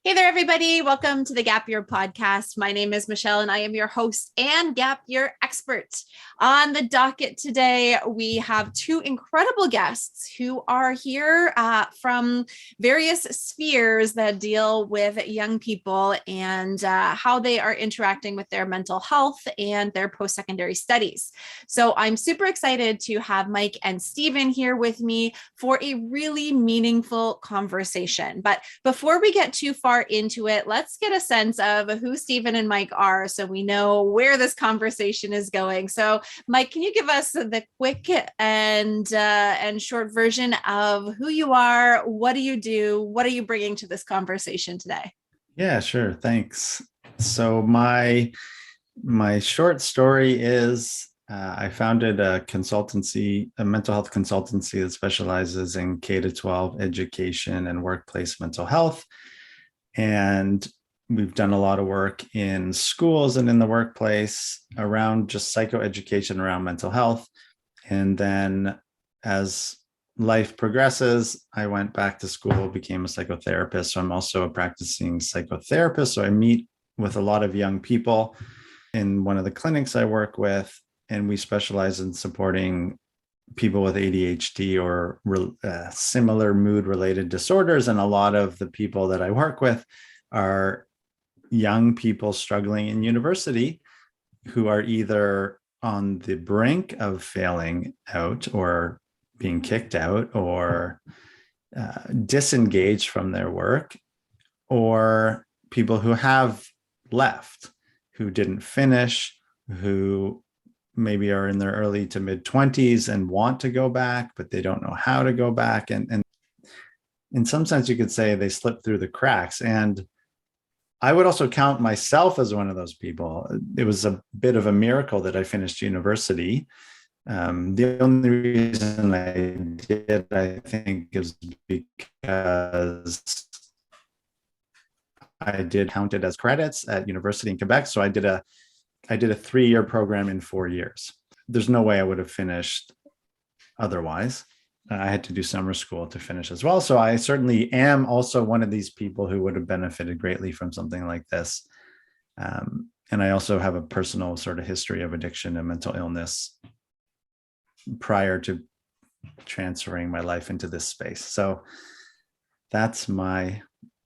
Hey there, everybody. Welcome to the Gap Year podcast. My name is Michelle, and I am your host and Gap Year expert. On the docket today, we have two incredible guests who are here from various spheres that deal with young people and how they are interacting with their mental health and their post-secondary studies. So I'm super excited to have Mike and Steven here with me for a really meaningful conversation. But before we get too far into it, let's get a sense of who Steven and Mike are so we know where this conversation is going. So Mike, can you give us the quick and short version of who you are? What do you do? What are you bringing to this conversation today? Yeah, sure. Thanks. So my short story is I founded a consultancy, a mental health consultancy that specializes in K-12 education and workplace mental health. And we've done a lot of work in schools and in the workplace around just psychoeducation around mental health. And then as life progresses, I went back to school, became a psychotherapist. So I'm also a practicing psychotherapist. So I meet with a lot of young people in one of the clinics I work with, and we specialize in supporting people with ADHD or similar mood-related disorders. And a lot of the people that I work with are young people struggling in university who are either on the brink of failing out or being kicked out or disengaged from their work, or people who have left, who didn't finish, who maybe are in their early to mid 20s and want to go back, but they don't know how to go back. And in some sense, you could say they slipped through the cracks. And I would also count myself as one of those people. It was a bit of a miracle that I finished university. The only reason I did, I think, is because I did counted as credits at university in Quebec. So I did a 3-year program in 4 years. There's no way I would have finished otherwise. I had to do summer school to finish as well. So I certainly am also one of these people who would have benefited greatly from something like this. And I also have a personal sort of history of addiction and mental illness prior to transferring my life into this space. So that's my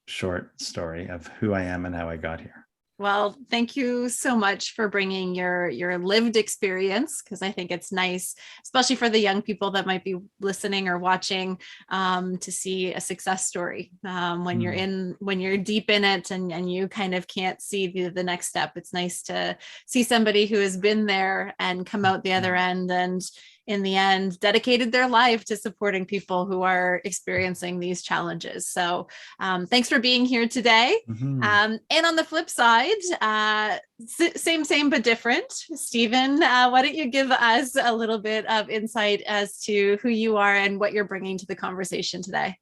short story of who I am and how I got here. Well, thank you so much for bringing your lived experience, because I think it's nice, especially for the young people that might be listening or watching, to see a success story when you're deep in it and you kind of can't see the next step. It's nice to see somebody who has been there and come out the other end and in the end dedicated their life to supporting people who are experiencing these challenges. So thanks for being here today. Mm-hmm. And on the flip side, same but different. Steven, why don't you give us a little bit of insight as to who you are and what you're bringing to the conversation today?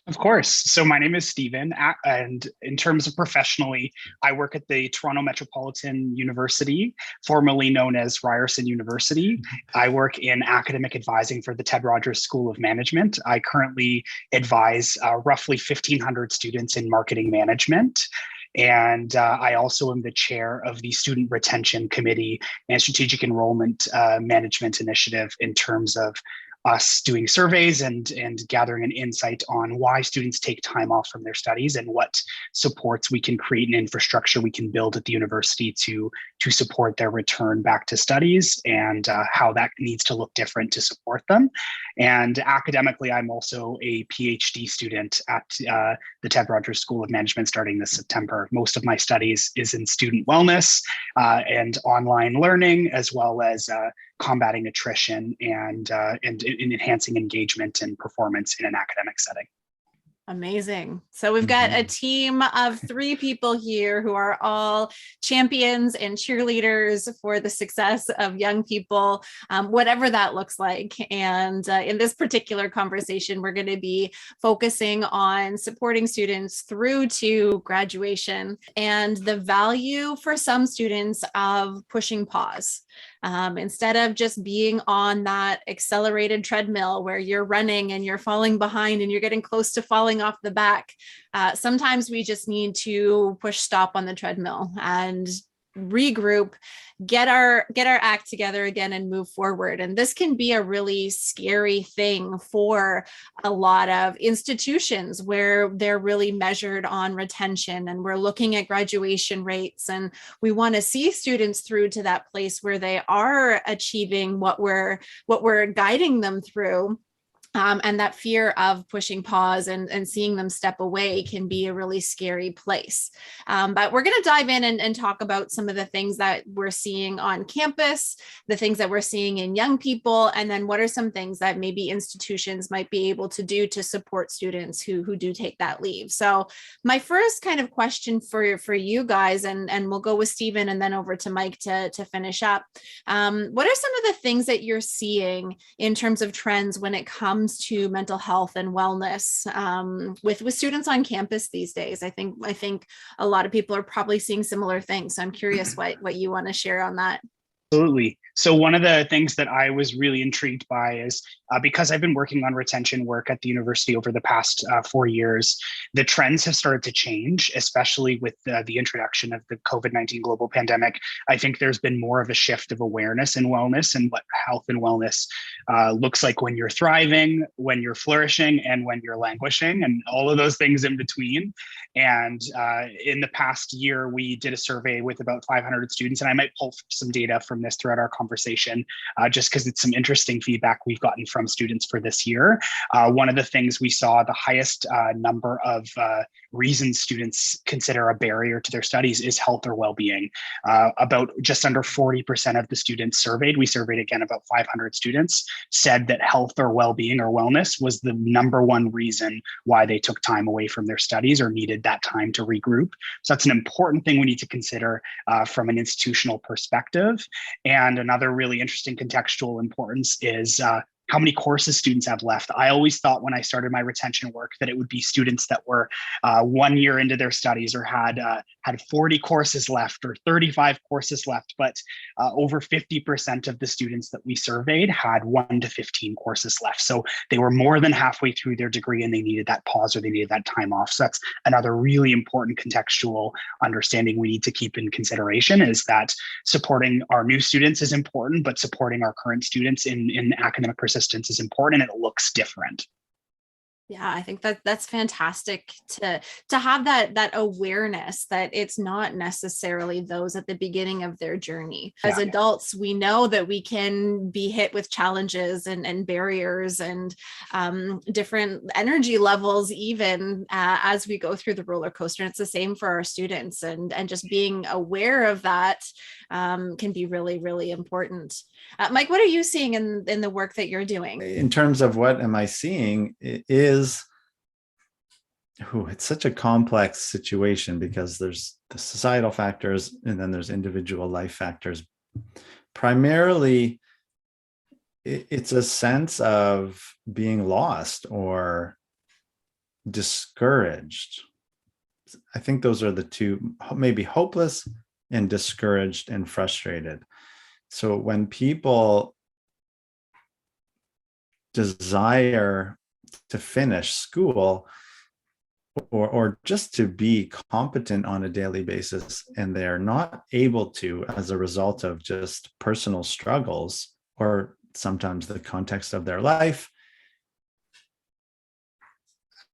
Of course. So my name is Steven, and in terms of professionally, I work at the Toronto Metropolitan University, formerly known as Ryerson University. I work in academic advising for the Ted Rogers School of Management. I currently advise roughly 1,500 students in marketing management. And I also am the chair of the Student Retention Committee and Strategic Enrollment Management Initiative in terms of us doing surveys and gathering an insight on why students take time off from their studies and what supports we can create and infrastructure we can build at the university to support their return back to studies, and how that needs to look different to support them. And academically, I'm also a PhD student at the Ted Rogers School of Management starting this September. Most of my studies is in student wellness and online learning, as well as combating attrition and enhancing engagement and performance in an academic setting. Amazing. So we've got a team of 3 people here who are all champions and cheerleaders for the success of young people, whatever that looks like. And in this particular conversation, we're going to be focusing on supporting students through to graduation and the value for some students of pushing pause. Instead of just being on that accelerated treadmill where you're running and you're falling behind and you're getting close to falling off the back. Sometimes we just need to push stop on the treadmill and regroup, get our act together again and move forward. And this can be a really scary thing for a lot of institutions where they're really measured on retention, and we're looking at graduation rates, and we want to see students through to that place where they are achieving what we're guiding them through. And that fear of pushing pause and seeing them step away can be a really scary place. But we're going to dive in and talk about some of the things that we're seeing on campus, the things that we're seeing in young people, and then what are some things that maybe institutions might be able to do to support students who do take that leave. So my first kind of question for you guys, and we'll go with Steven and then over to Mike to finish up. What are some of the things that you're seeing in terms of trends when it comes to mental health and wellness with students on campus these days? I think a lot of people are probably seeing similar things. So I'm curious what you want to share on that. Absolutely. So one of the things that I was really intrigued by is because I've been working on retention work at the university over the past 4 years, the trends have started to change, especially with the introduction of the COVID-19 global pandemic. I think there's been more of a shift of awareness in wellness and what health and wellness looks like when you're thriving, when you're flourishing, and when you're languishing, and all of those things in between. And in the past year, we did a survey with about 500 students, and I might pull some data from this throughout our conversation, just because it's some interesting feedback we've gotten from students for this year. One of the things we saw, the highest number of reasons students consider a barrier to their studies is health or well-being. About just under 40% of the students surveyed, we surveyed again about 500 students, said that health or well-being or wellness was the number one reason why they took time away from their studies or needed that time to regroup. So that's an important thing we need to consider from an institutional perspective. And another really interesting contextual importance is how many courses students have left. I always thought when I started my retention work that it would be students that were 1 year into their studies or had 40 courses left or 35 courses left, but over 50% of the students that we surveyed had 1 to 15 courses left. So they were more than halfway through their degree and they needed that pause or they needed that time off. So that's another really important contextual understanding we need to keep in consideration, is that supporting our new students is important, but supporting our current students in academic persistence is important, and it looks different. Yeah, I think that's fantastic to have that awareness that it's not necessarily those at the beginning of their journey. As adults, we know that we can be hit with challenges and barriers and different energy levels, even as we go through the roller coaster. And it's the same for our students, and just being aware of that can be really, really important. Mike, what are you seeing in the work that you're doing? In terms of what am I seeing, it's such a complex situation because there's the societal factors and then there's individual life factors. Primarily, it's a sense of being lost or discouraged. I think those are the two, maybe hopeless and discouraged and frustrated. So when people desire to finish school or just to be competent on a daily basis, and they're not able to as a result of just personal struggles or sometimes the context of their life,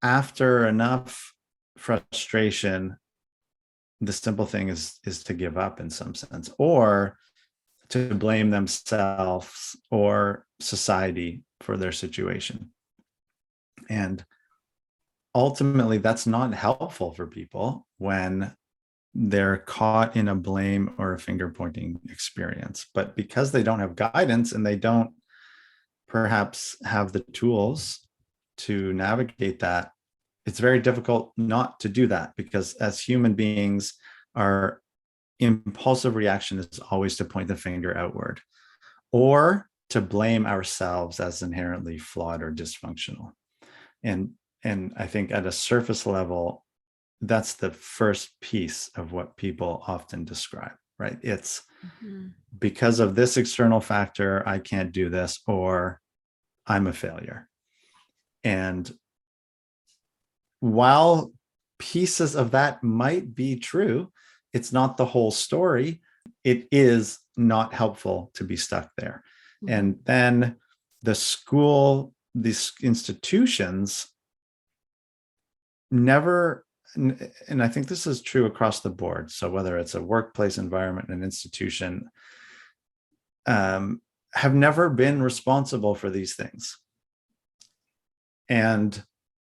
after enough frustration, the simple thing is to give up in some sense, or to blame themselves or society for their situation. And ultimately, that's not helpful for people when they're caught in a blame or a finger pointing experience. But because they don't have guidance and they don't perhaps have the tools to navigate that, it's very difficult not to do that, because as human beings, our impulsive reaction is always to point the finger outward or to blame ourselves as inherently flawed or dysfunctional. And I think at a surface level, that's the first piece of what people often describe, right? It's Mhm. Because of this external factor, I can't do this, or I'm a failure. And while pieces of that might be true, it's not the whole story. It is not helpful to be stuck there. Mhm. And then the school, these institutions never, and I think this is true across the board. So whether it's a workplace environment, an institution, have never been responsible for these things. And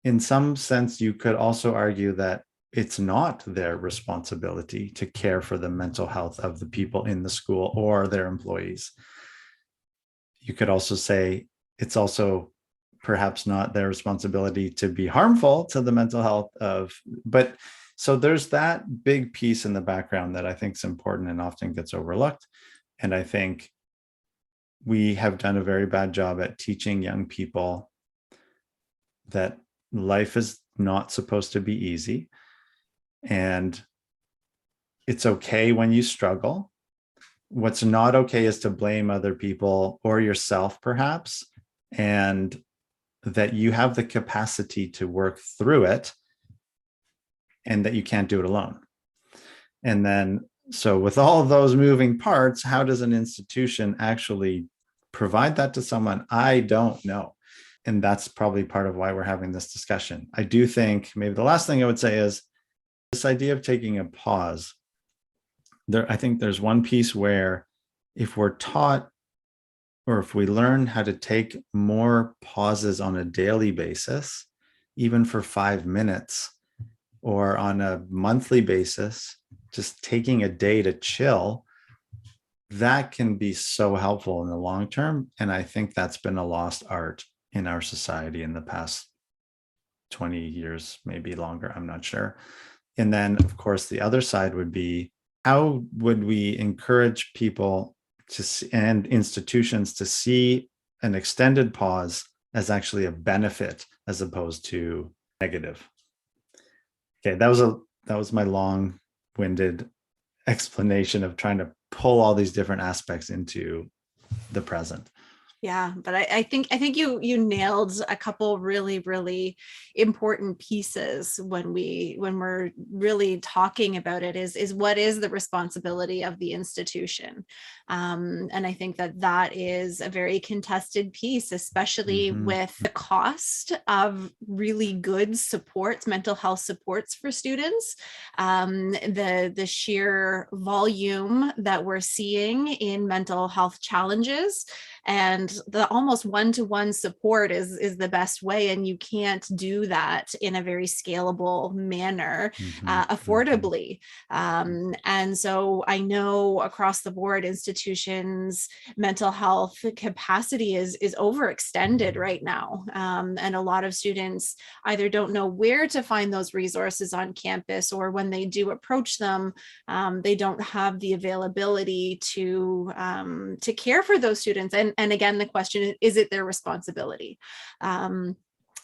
in some sense, you could also argue that it's not their responsibility to care for the mental health of the people in the school or their employees. You could also say it's also perhaps not their responsibility to be harmful to the mental health of, but so there's that big piece in the background that I think is important and often gets overlooked. And I think we have done a very bad job at teaching young people that life is not supposed to be easy, and it's okay when you struggle. What's not okay is to blame other people or yourself, perhaps, and that you have the capacity to work through it and that you can't do it alone. And then, so with all of those moving parts, how does an institution actually provide that to someone? I don't know. And that's probably part of why we're having this discussion. I do think maybe the last thing I would say is this idea of taking a pause. I think there's one piece where if we're taught, or if we learn how to take more pauses on a daily basis, even for 5 minutes, or on a monthly basis, just taking a day to chill, that can be so helpful in the long term. And I think that's been a lost art in our society in the past 20 years, maybe longer, I'm not sure. And then, of course, the other side would be, how would we encourage people to see, and institutions to see an extended pause as actually a benefit as opposed to negative? Okay, that was my long-winded explanation of trying to pull all these different aspects into the present. Yeah, but I think you nailed a couple really, really important pieces when we're really talking about it, is what is the responsibility of the institution. And I think that is a very contested piece, especially with the cost of really good supports, mental health supports for students. The sheer volume that we're seeing in mental health challenges, and the almost one-to-one support is the best way. And you can't do that in a very scalable manner, affordably. And so I know across the board, institutions' mental health capacity is overextended right now. And a lot of students either don't know where to find those resources on campus, or when they do approach them, they don't have the availability to care for those students. And again, the question is it their responsibility?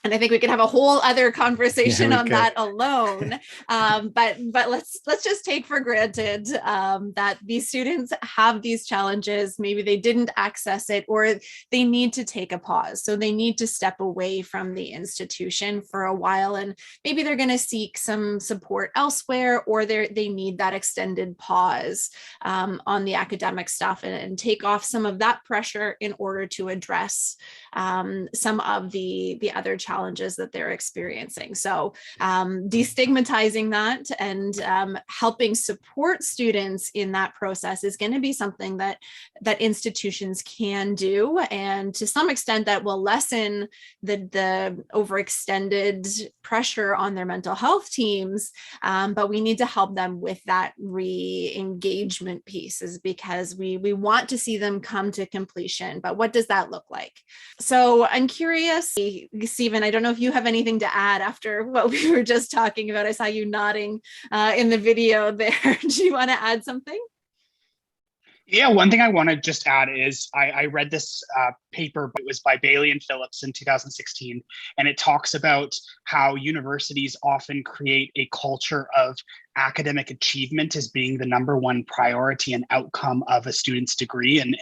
And I think we could have a whole other conversation on that alone. But let's just take for granted that these students have these challenges. Maybe they didn't access it, or they need to take a pause. So they need to step away from the institution for a while, and maybe they're going to seek some support elsewhere, or they need that extended pause on the academic stuff, and take off some of that pressure in order to address some of the other challenges that they're experiencing. So destigmatizing that and helping support students in that process is going to be something that institutions can do, and to some extent that will lessen the overextended pressure on their mental health teams. But we need to help them with that re-engagement pieces, because we want to see them come to completion. But what does that look like? So I'm curious, Steven, I don't know if you have anything to add after what we were just talking about. I saw you nodding in the video there. Do you want to add something? Yeah, one thing I want to just add is I read this paper, but it was by Bailey and Phillips in 2016, and it talks about how universities often create a culture of academic achievement as being the number one priority and outcome of a student's degree, and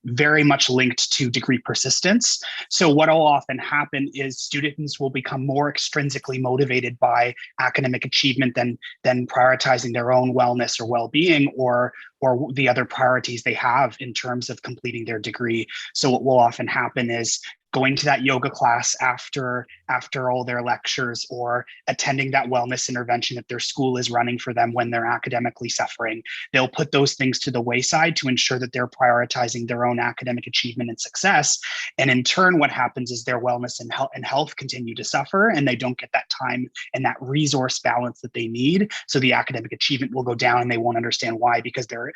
very much linked to degree persistence. So what will often happen is students will become more extrinsically motivated by academic achievement than prioritizing their own wellness or well-being, or the other priorities they have in terms of completing their degree. So what will often happen is going to that yoga class after all their lectures, or attending that wellness intervention that their school is running for them when they're academically suffering. They'll put those things to the wayside to ensure that they're prioritizing their own academic achievement and success. And in turn, what happens is their wellness and health continue to suffer, and they don't get that time and that resource balance that they need. So the academic achievement will go down, and they won't understand why, because they're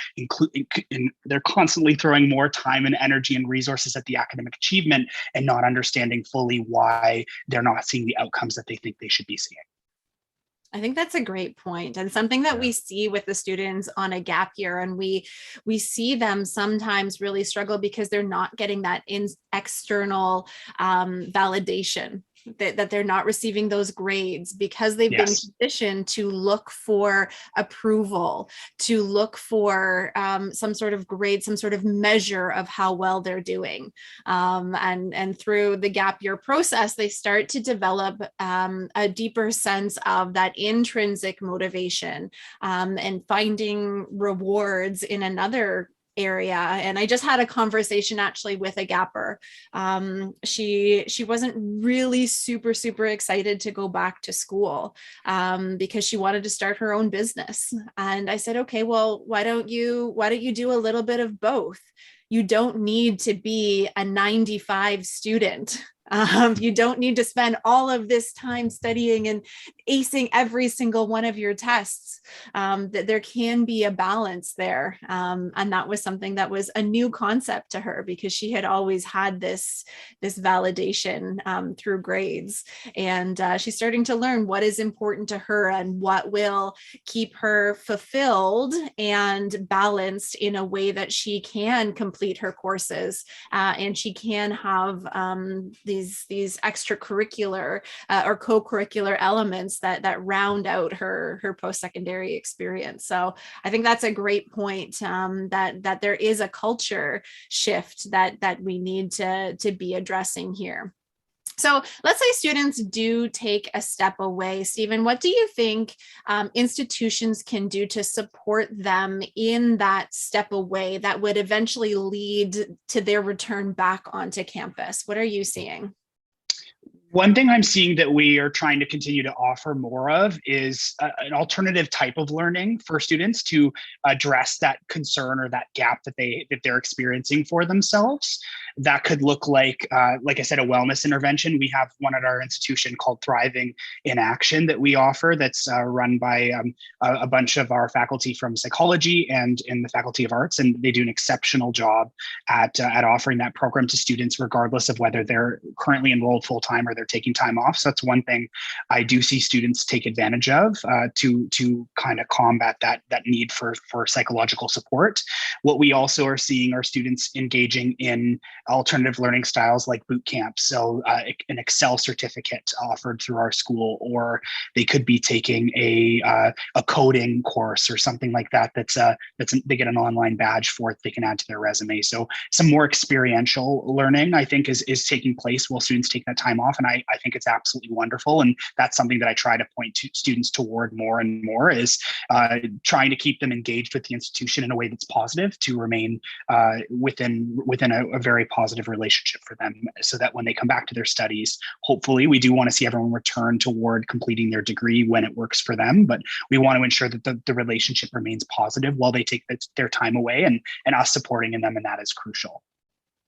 constantly throwing more time and energy and resources at the academic achievement, and not understanding fully why they're not seeing the outcomes that they think they should be seeing. I think that's a great point, and something that we see with the students on a gap year, and we see them sometimes really struggle because they're not getting that external validation, that they're not receiving those grades because they've been conditioned to look for approval, to look for some sort of grade, some sort of measure of how well they're doing. And through the gap year process, they start to develop a deeper sense of that intrinsic motivation, and finding rewards in another area. And I just had a conversation actually with a gapper. She wasn't really super excited to go back to school because she wanted to start her own business. And I said, okay, well, why don't you do a little bit of both? You don't need to be a 95 student. You don't need to spend all of this time studying and acing every single one of your tests. That there can be a balance there. And that was something that was a new concept to her, because she had always had this validation through grades. And she's starting to learn what is important to her and what will keep her fulfilled and balanced in a way that she can complete her courses, and she can have these extracurricular or co-curricular elements that round out her post-secondary experience. So I think that's a great point, that there is a culture shift that we need to be addressing here. So let's say students do take a step away. Steven, what do you think institutions can do to support them in that step away that would eventually lead to their return back onto campus? What are you seeing? One thing I'm seeing that we are trying to continue to offer more of is an alternative type of learning for students to address that concern or that gap that they're experiencing for themselves. That could look like I said, a wellness intervention. We have one at our institution called Thriving in Action that we offer, that's run by a bunch of our faculty from psychology and in the Faculty of Arts, and they do an exceptional job at offering that program to students, regardless of whether they're currently enrolled full-time or they're taking time off. So that's one thing I do see students take advantage of to kind of combat that need for psychological support. What we also are seeing are students engaging in alternative learning styles like boot camp. So an Excel certificate offered through our school, or they could be taking a coding course or something like that. They get an online badge for it they can add to their resume. So some more experiential learning, I think, is taking place while students take that time off. And I think it's absolutely wonderful. And that's something that I try to point to students toward more and more, is trying to keep them engaged with the institution in a way that's positive, to remain within a very positive relationship for them, so that when they come back to their studies, hopefully, we do want to see everyone return toward completing their degree when it works for them. But we want to ensure that the relationship remains positive while they take their time away, and us supporting in them, and that is crucial.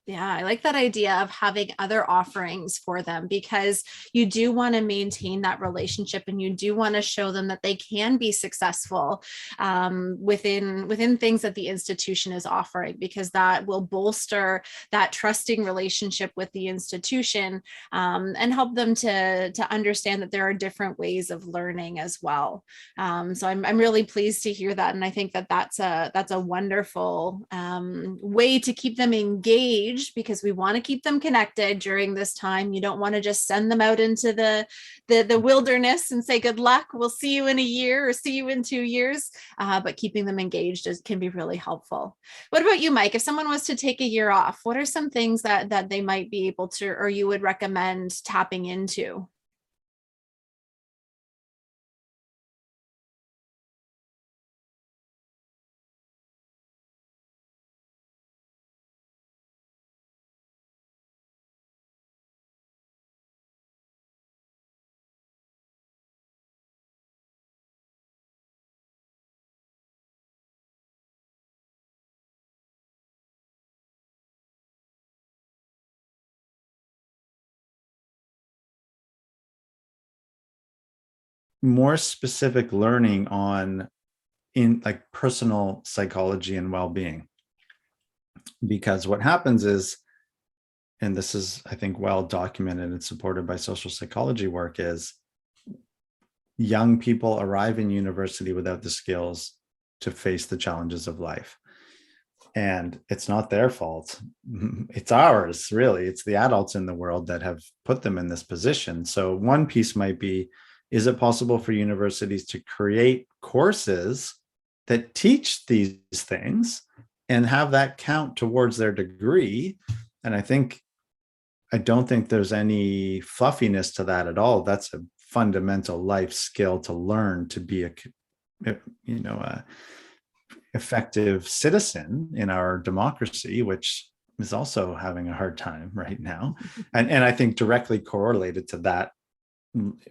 Yeah, I like that idea of having other offerings for them, because you do want to maintain that relationship, and you do want to show them that they can be successful within things that the institution is offering, because that will bolster that trusting relationship with the institution, and help them to understand that there are different ways of learning as well. So I'm really pleased to hear that, and I think that's a wonderful way to keep them engaged engaged because we want to keep them connected during this time. You don't want to just send them out into the wilderness and say, good luck, we'll see you in a year or see you in 2 years. But keeping them engaged can be really helpful. What about you, Mike? If someone was to take a year off, what are some things that they might be able to, or you would recommend tapping into? More specific learning on in like personal psychology and well-being. Because what happens is, and this is, I think, well documented and supported by social psychology work, is young people arrive in university without the skills to face the challenges of life. And it's not their fault. It's ours, really. It's the adults in the world that have put them in this position. So one piece might be, is it possible for universities to create courses that teach these things and have that count towards their degree? And I don't think there's any fluffiness to that at all. That's a fundamental life skill to learn to be a effective citizen in our democracy, which is also having a hard time right now. And I think directly correlated to that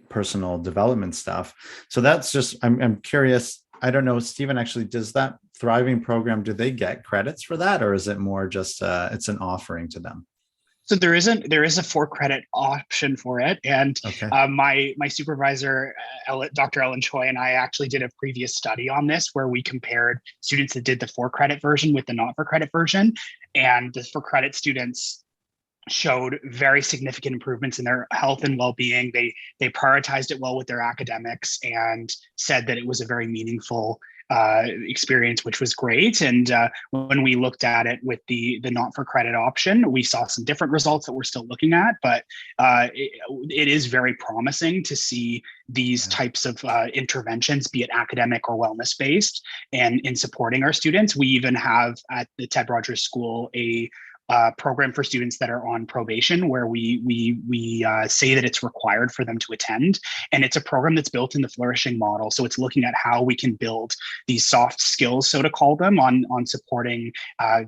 personal development stuff. So that's just, I'm curious. I don't know, Steven, actually, does that Thriving program, do they get credits for that? Or is it more just, it's an offering to them? So there is a 4-credit option for it, and okay. My supervisor, Dr. Ellen Choi, and I actually did a previous study on this where we compared students that did the 4-credit version with the not-for-credit version, and the 4-credit students showed very significant improvements in their health and well-being. They prioritized it well with their academics and said that it was a very meaningful experience, which was great. And when we looked at it with the not-for-credit option, we saw some different results that we're still looking at, but it is very promising to see these types of interventions, be it academic or wellness-based, and in supporting our students. We even have at the Ted Rogers School a program for students that are on probation, where we say that it's required for them to attend, and it's a program that's built in the flourishing model. So it's looking at how we can build these soft skills, so to call them, on supporting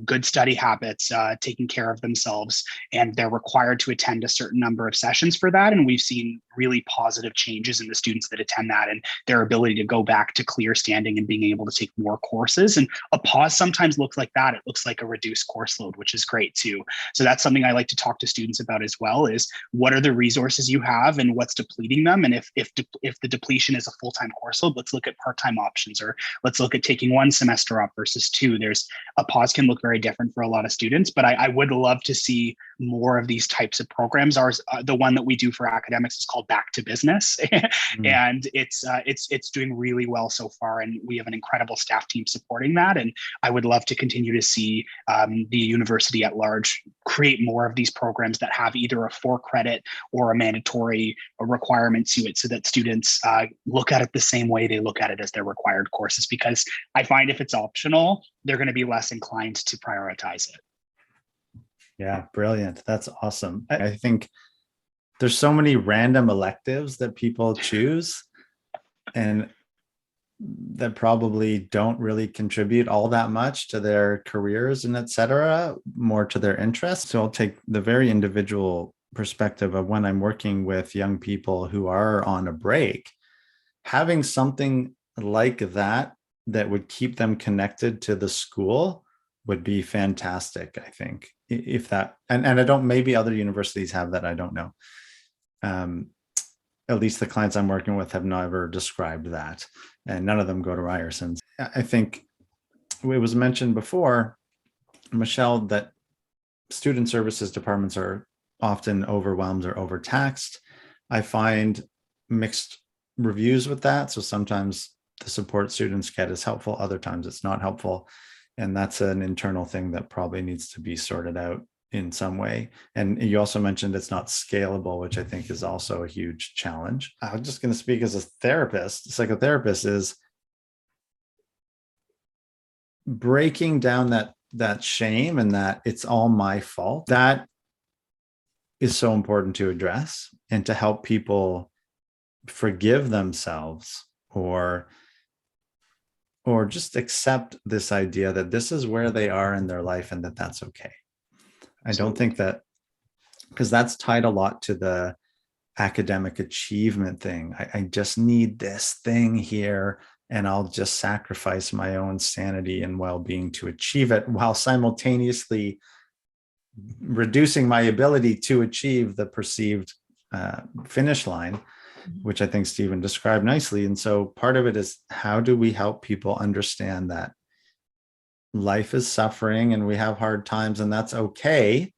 good study habits, taking care of themselves, and they're required to attend a certain number of sessions for that. And we've seen really positive changes in the students that attend that, and their ability to go back to clear standing and being able to take more courses. And a pause sometimes looks like that. It looks like a reduced course load, which is great too. So that's something I like to talk to students about as well, is what are the resources you have and what's depleting them? And if the depletion is a full-time course load, let's look at part-time options, or let's look at taking 1 semester off versus 2. There's a pause can look very different for a lot of students, but I would love to see more of these types of programs. Ours, the one that we do for academics, is called Back to Business, and it's doing really well so far, and we have an incredible staff team supporting that. And I would love to continue to see the university at large create more of these programs that have either a 4-credit or a mandatory requirement to it, so that students look at it the same way they look at it as their required courses. Because I find if it's optional, they're going to be less inclined to prioritize it. Yeah, brilliant. That's awesome. I think there's so many random electives that people choose and that probably don't really contribute all that much to their careers and et cetera, more to their interests. So I'll take the very individual perspective of when I'm working with young people who are on a break, having something like that would keep them connected to the school would be fantastic. I think if that, and I don't, maybe other universities have that, I don't know. At least the clients I'm working with have never described that, and none of them go to Ryerson's. I think it was mentioned before, Michelle, that student services departments are often overwhelmed or overtaxed. I find mixed reviews with that. So sometimes the support students get is helpful, other times it's not helpful. And that's an internal thing that probably needs to be sorted out in some way. And you also mentioned it's not scalable, which I think is also a huge challenge. I'm just going to speak as a therapist. Psychotherapist is breaking down that shame and that it's all my fault. That is so important to address and to help people forgive themselves or just accept this idea that this is where they are in their life and that that's okay. I don't think that, because that's tied a lot to the academic achievement thing. I just need this thing here, and I'll just sacrifice my own sanity and well-being to achieve it, while simultaneously reducing my ability to achieve the perceived finish line, which I think Steven described nicely. And so part of it is, how do we help people understand that life is suffering and we have hard times and that's okay.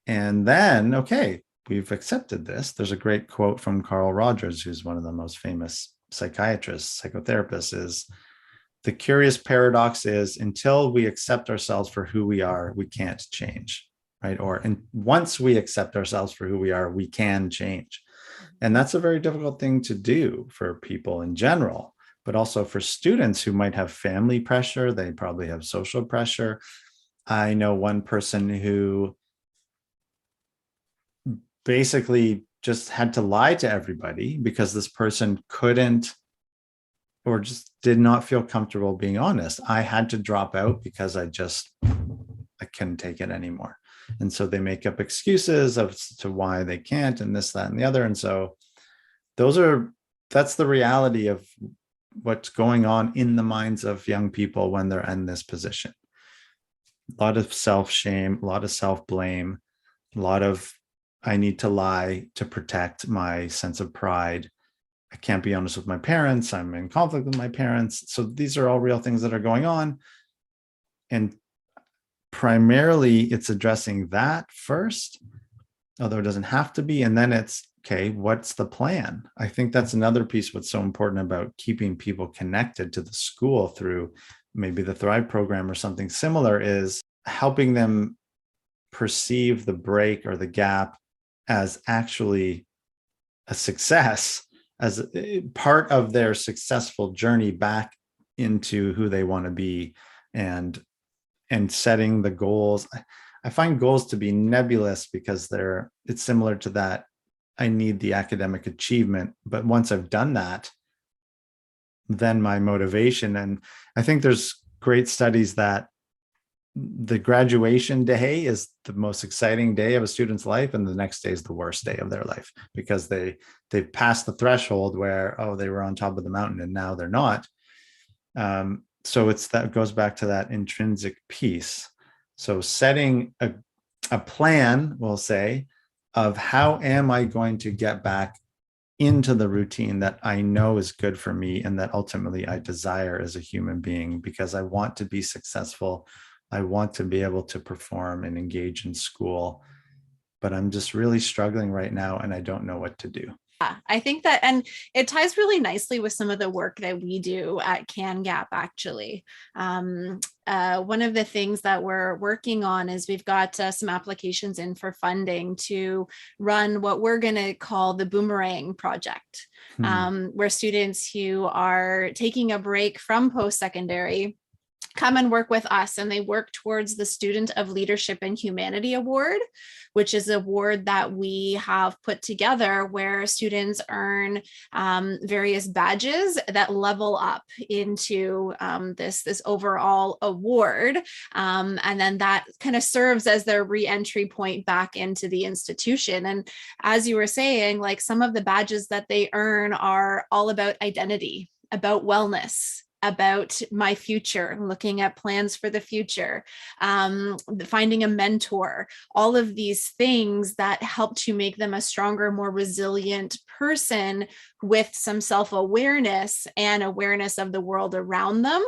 And then, okay, we've accepted this. There's a great quote from Carl Rogers, who's one of the most famous psychiatrists, psychotherapists, is the curious paradox is, until we accept ourselves for who we are, we can't change, right? And once we accept ourselves for who we are, we can change. And that's a very difficult thing to do for people in general, but also for students who might have family pressure. They probably have social pressure. I know one person who basically just had to lie to everybody because this person couldn't, or just did not feel comfortable being honest. I had to drop out because I couldn't take it anymore. And so they make up excuses as to why they can't, and this, that, and the other. And so that's the reality of what's going on in the minds of young people when they're in this position. A lot of self-shame, a lot of self-blame, a lot of, I need to lie to protect my sense of pride. I can't be honest with my parents. I'm in conflict with my parents. So these are all real things that are going on. And primarily it's addressing that first, although it doesn't have to be. And then it's, okay, what's the plan? I think that's another piece what's so important about keeping people connected to the school through maybe the Thrive program or something similar, is helping them perceive the break or the gap as actually a success, as part of their successful journey back into who they want to be, and setting the goals. I find goals to be nebulous because it's similar to that. I need the academic achievement, but once I've done that, then my motivation, and I think there's great studies that the graduation day is the most exciting day of a student's life, and the next day is the worst day of their life, because they've passed the threshold where, oh, they were on top of the mountain and now they're not. So that goes back to that intrinsic piece. So setting a plan, we'll say, of how am I going to get back into the routine that I know is good for me and that ultimately I desire as a human being, because I want to be successful. I want to be able to perform and engage in school, but I'm just really struggling right now and I don't know what to do. I think that, and it ties really nicely with some of the work that we do at CanGap, actually. One of the things that we're working on is we've got some applications in for funding to run what we're going to call the Boomerang Project, where students who are taking a break from post-secondary come and work with us, and they work towards the Student of Leadership and Humanity Award, which is an award that we have put together where students earn various badges that level up into this overall award. And then that kind of serves as their re-entry point back into the institution. And as you were saying, like, some of the badges that they earn are all about identity, about wellness, about my future, looking at plans for the future, finding a mentor, all of these things that help to make them a stronger, more resilient person with some self-awareness and awareness of the world around them,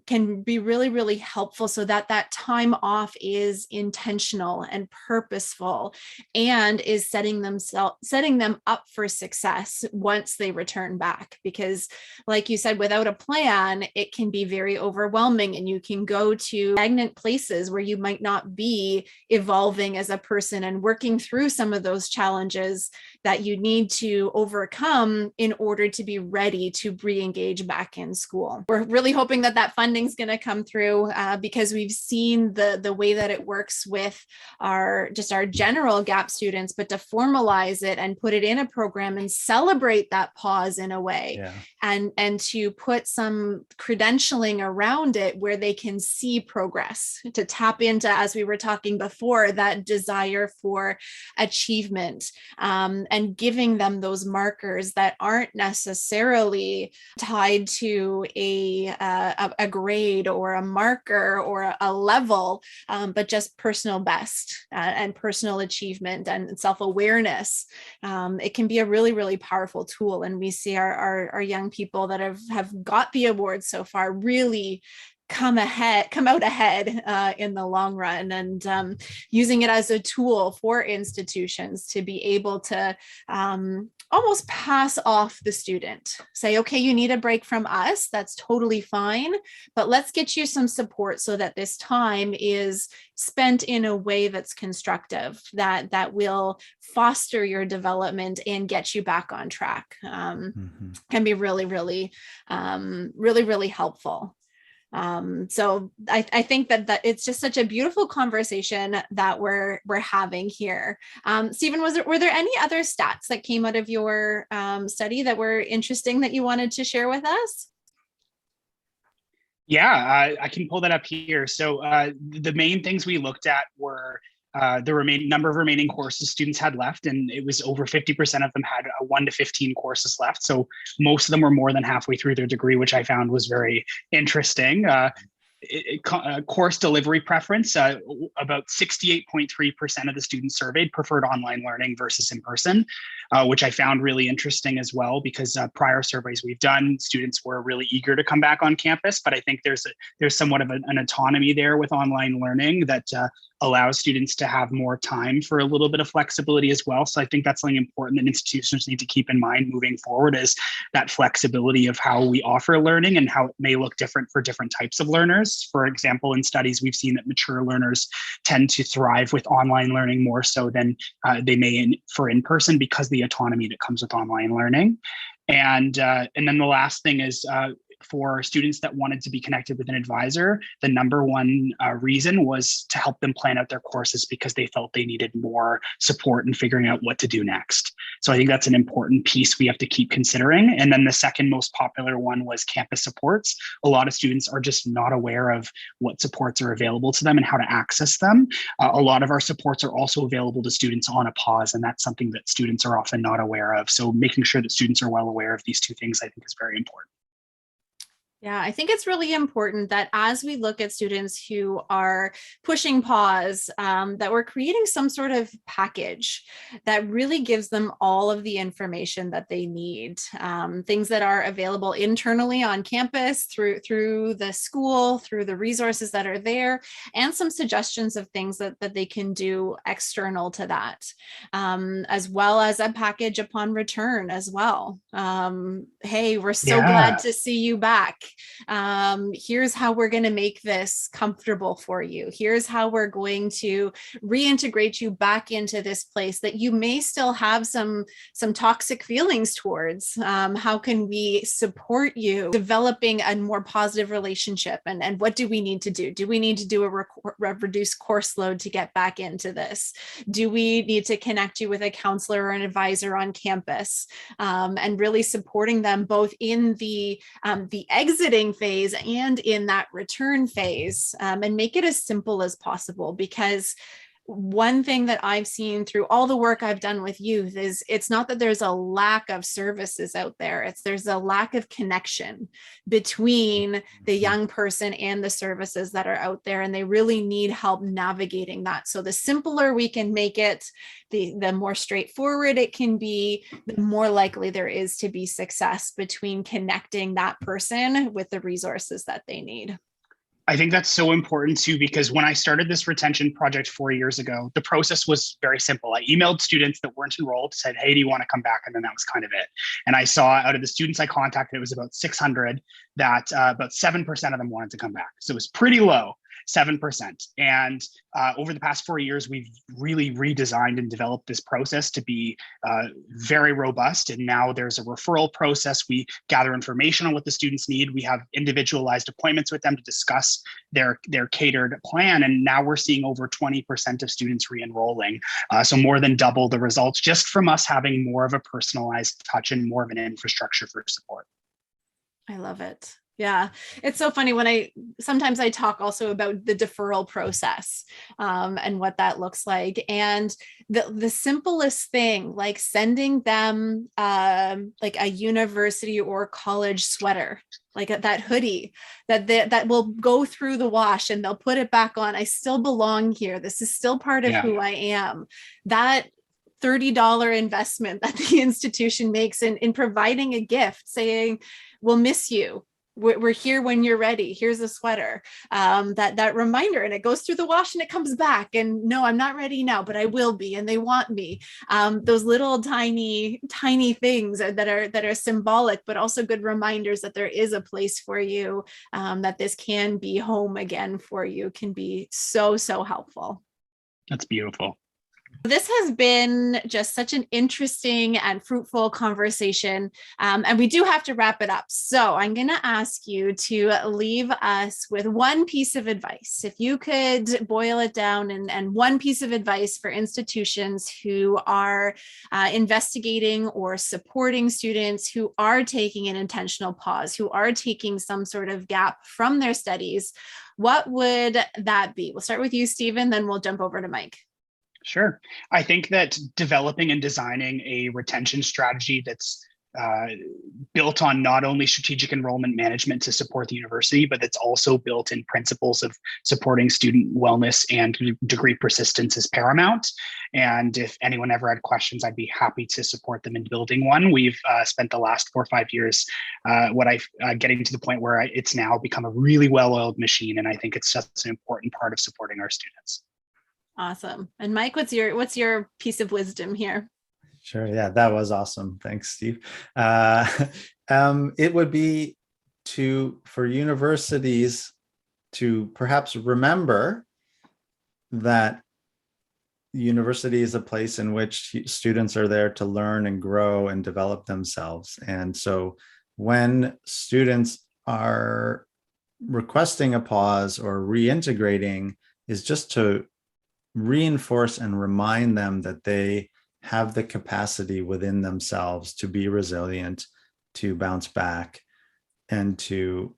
can be really, really helpful, so that that time off is intentional and purposeful and is setting them up for success once they return back. Because like you said, without a plan, it can be very overwhelming, and you can go to stagnant places where you might not be evolving as a person and working through some of those challenges that you need to overcome in order to be ready to re-engage back in school. We're really hoping that that funding is going to come through because we've seen the way that it works with our general GAP students, but to formalize it and put it in a program and celebrate that pause in a way, and to put some credentialing around it where they can see progress, to tap into, as we were talking before, that desire for achievement, and giving them those markers that aren't necessarily tied to a grade or a marker or a level, but just personal best and personal achievement and self-awareness. It can be a really, really powerful tool. And we see our young people that have got the awards so far really come out ahead in the long run, and using it as a tool for institutions to be able to almost pass off the student. Say, okay, you need a break from us. That's totally fine, but let's get you some support so that this time is spent in a way that's constructive, that will foster your development and get you back on track. Can be really, really, really, really helpful. So I think that it's just such a beautiful conversation that we're having here. Steven, were there any other stats that came out of your study that were interesting that you wanted to share with us? Yeah, I can pull that up here. So the main things we looked at were the remaining number of remaining courses students had left, and it was over 50% of them had 1 to 15 courses left. So most of them were more than halfway through their degree, which I found was very interesting. Course delivery preference, about 68.3% of the students surveyed preferred online learning versus in person, which I found really interesting as well, because prior surveys we've done, students were really eager to come back on campus, but I think there's somewhat of an autonomy there with online learning that allows students to have more time for a little bit of flexibility as well. So I think that's something important that institutions need to keep in mind moving forward, is that flexibility of how we offer learning and how it may look different for different types of learners. For example, in studies, we've seen that mature learners tend to thrive with online learning more so than they may for in-person, because the autonomy that comes with online learning. And then the last thing is, for students that wanted to be connected with an advisor, the number one reason was to help them plan out their courses, because they felt they needed more support in figuring out what to do next. So I think that's an important piece we have to keep considering. And then the second most popular one was campus supports. A lot of students are just not aware of what supports are available to them and how to access them. A lot of our supports are also available to students on a pause, and that's something that students are often not aware of. So making sure that students are well aware of these two things, I think, is very important. Yeah, I think it's really important that as we look at students who are pushing pause, that we're creating some sort of package that really gives them all of the information that they need. Things that are available internally on campus, through the school, through the resources that are there, and some suggestions of things that they can do external to that, as well as a package upon return as well. Hey, we're so glad to see you back. Here's how we're going to make this comfortable for you. Here's how we're going to reintegrate you back into this place that you may still have some toxic feelings towards. How can we support you developing a more positive relationship? And what do we need to do? Do we need to do a reduced course load to get back into this? Do we need to connect you with a counselor or an advisor on campus? And really supporting them both in the exiting phase and in that return phase, and make it as simple as possible. Because one thing that I've seen through all the work I've done with youth is it's not that there's a lack of services out there. There's a lack of connection between the young person and the services that are out there. And they really need help navigating that. So the simpler we can make it, the more straightforward it can be, the more likely there is to be success between connecting that person with the resources that they need. I think that's so important too, because when I started this retention project 4 years ago, the process was very simple. I emailed students that weren't enrolled, said, hey, do you want to come back? And then that was kind of it. And I saw out of the students I contacted, it was about 600 that about 7% of them wanted to come back. So it was pretty low. 7%. And over the past 4 years, we've really redesigned and developed this process to be very robust. And now there's a referral process. We gather information on what the students need. We have individualized appointments with them to discuss their catered plan. And now we're seeing over 20% of students re-enrolling. So more than double the results just from us having more of a personalized touch and more of an infrastructure for support. I love it. Yeah, it's so funny when sometimes I talk also about the deferral process and what that looks like. And the simplest thing, like sending them like a university or college sweater, like that hoodie that will go through the wash and they'll put it back on. I still belong here. This is still part of who I am. That $30 investment that the institution makes in providing a gift saying, we'll miss you. We're here when you're ready. Here's a sweater. That reminder, and it goes through the wash and it comes back. And no, I'm not ready now, but I will be, and they want me. Those little tiny things that are symbolic, but also good reminders that there is a place for you. That this can be home again for you can be so helpful. That's beautiful. This has been just such an interesting and fruitful conversation, and we do have to wrap it up. So I'm going to ask you to leave us with one piece of advice. If you could boil it down and one piece of advice for institutions who are investigating or supporting students who are taking an intentional pause, who are taking some sort of gap from their studies, what would that be? We'll start with you, Steven, then we'll jump over to Mike. Sure. I think that developing and designing a retention strategy that's built on not only strategic enrollment management to support the university, but that's also built in principles of supporting student wellness and degree persistence is paramount. And if anyone ever had questions, I'd be happy to support them in building one. We've spent the last 4 or 5 years getting to the point where it's now become a really well-oiled machine. And I think it's just an important part of supporting our students. Awesome. And Mike, what's your piece of wisdom here? Sure. Yeah, that was awesome. Thanks, Steve. It would be for universities to perhaps remember that university is a place in which students are there to learn and grow and develop themselves. And so when students are requesting a pause or reintegrating, is just to reinforce and remind them that they have the capacity within themselves to be resilient, to bounce back, and to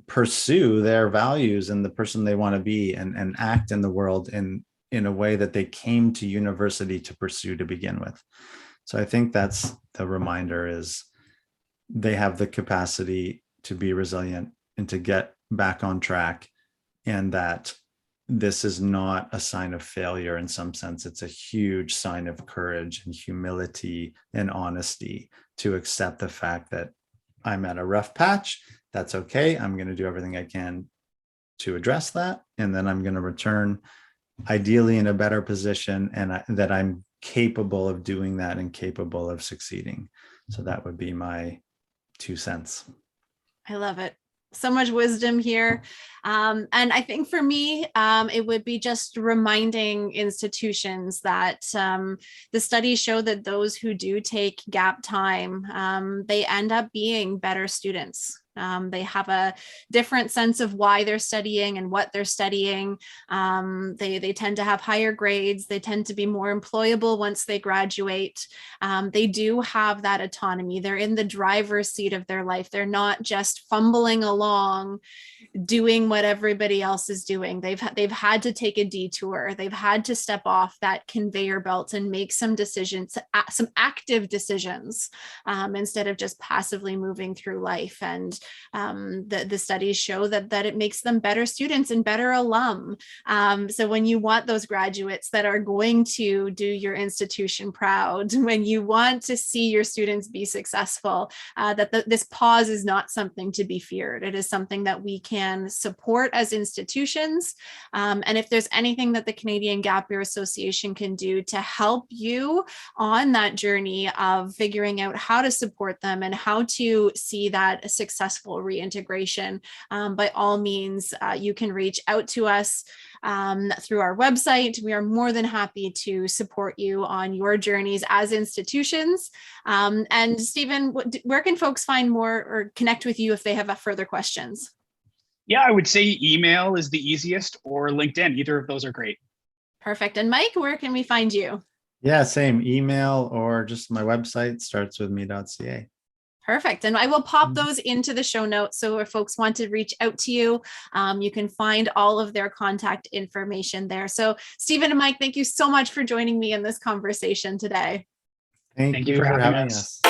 pursue their values and the person they want to be and act in the world in a way that they came to university to pursue to begin with. So I think that's the reminder, is they have the capacity to be resilient and to get back on track, and that this is not a sign of failure in some sense. It's a huge sign of courage and humility and honesty to accept the fact that I'm at a rough patch. That's okay. I'm going to do everything I can to address that. And then I'm going to return ideally in a better position, and that I'm capable of doing that and capable of succeeding. So that would be my 2 cents. I love it. So much wisdom here. And I think for me, it would be just reminding institutions that the studies show that those who do take gap time, they end up being better students. They have a different sense of why they're studying and what they're studying. They tend to have higher grades. They tend to be more employable once they graduate. They do have that autonomy. They're in the driver's seat of their life. They're not just fumbling along, doing what everybody else is doing. They've had to take a detour. They've had to step off that conveyor belt and make some decisions, some active decisions, instead of just passively moving through life. And the studies show that it makes them better students and better alum. So when you want those graduates that are going to do your institution proud, when you want to see your students be successful, this pause is not something to be feared. It is something that we can support as institutions. And if there's anything that the Canadian Gap Year Association can do to help you on that journey of figuring out how to support them and how to see that successful reintegration, by all means, you can reach out to us through our website. We are more than happy to support you on your journeys as institutions. And Steven, where can folks find more or connect with you if they have further questions? Yeah, I would say email is the easiest, or LinkedIn. Either of those are great. Perfect. And Mike, where can we find you? Yeah, same email or just my website, startswithme.ca. Perfect. And I will pop those into the show notes. So if folks want to reach out to you, you can find all of their contact information there. So Steven and Mike, thank you so much for joining me in this conversation today. Thank you for having us.